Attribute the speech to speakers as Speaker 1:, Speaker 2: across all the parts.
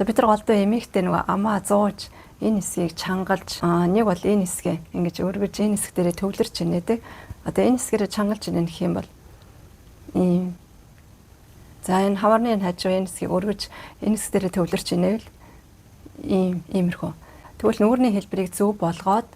Speaker 1: За бид нар голдоо эмээгтэй нөгөө амаа зууж энэ хэсгийг чангалж нэг бол энэ хэсгээ ингэж өргөж энэ хэсэг дээрээ төвлөрч ийнэ дээ. Одоо энэ хэсгээрээ чангалж ийнэ гэх юм бол ийм. За энэ хаварны хажуу энэ хэсгийг өргөж энэ хэсэг дээрээ төвлөрч ийнэ л иймэрхүү. Тэгвэл нүүрний хэлбэрийг зөв болгоод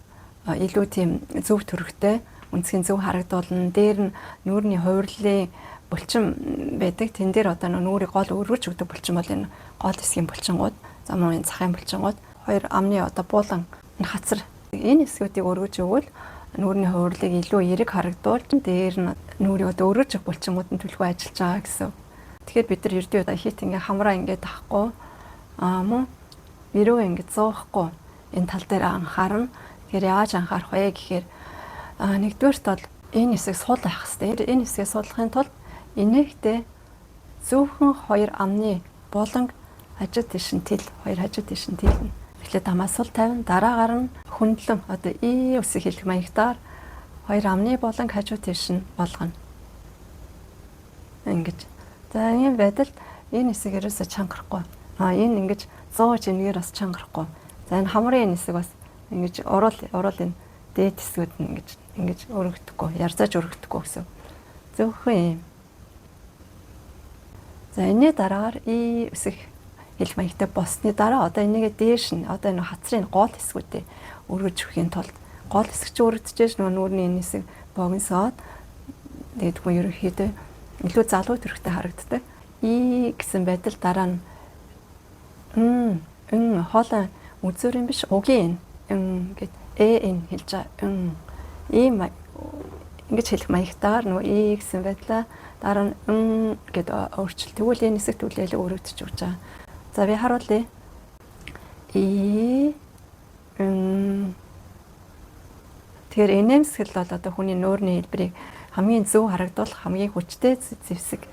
Speaker 1: илүү тийм зөв төрхтэй үнцгийн зөв харагдуулна. Дээр нь нүүрний хувирлын булчин байдаг. Тэн дээр одоо нүүрийг гол өргөж өгдөг булчин бол энэ гол хэсгийн булчингууд, замын цахын булчингууд, хоёр амны одоо буулан хацар энэ хэсгүүдийг өргөж өгвөл нүүрний хувирлыг илүү эерэг харагдуулж дээр нь нүүрийг одоо өргөж өгөх булчингууд нь төлхөө ажиллаж байгаа гэсэн. Тэгэхээр бид нар ердөө одоо хит ингээ хамраа ингээ тахгүй мөн өрөө ингээ зуухгүй энэ тал дээр анхаарна. Тэгэхээр яаж анхаарах вэ гэхээр нэгдүгээрт бол энэ хэсэг сул байх хэрэгтэй. Энэ хэсгээ суулгахын тулд инээхтэй зөвхөн хоёр амны бууланг хажуу тийш нь тэл, хоёр хажуу тийш нь тэл. Эхлээд амаа сул тавина, дараагаар нь хөндлөн одоо И үсэг хэлэх маягтаар хоёр амны бууланг хажуу тийш нь болгоно. Ингэж. За ийм байдалд энэ хэсэг ерөөсө чангарахгүй. Энэ ингэж зууж энэгээр бас чангарахгүй. За энэ хамрын энэ хэсэг бас ингэж уруул энэ дээд хэсгүүд нь ингэж өргөдөггүй, ярзааж өргөдөггүй гэсэн. Зөвхөн ийм. За энэний дараагаар И үсэг хэлэх маягтай босны дараа одоо энийгээ дээш нь одоо энэ хацрын гол хэсгүүдээ өргөж өхийн тулд гол хэсэг чи өргөдөж нүүрний энэ хэсэг богиносоод тэгээд хүн ерөнхийдөө илүү залуу төрхтэй харагддаг. И гэсэн байдал дараа нь хоолой үзүүр юм биш угийн гэд энэ хэлж байгаа. Ийм ингэж хэлэх маягтаар нөгөө И гэсэн байдлаа дараа нь гэд өөрчил. Тэгвэл энэ хэсэг түлээлээ өргөдөж өгч байгаа. За би харуулъя. И тэгэхээр энэмсгэл бол одоо хүний нуурны хэлбэрийг хамгийн зөв харагдуулах хамгийн хүчтэй зэвсэг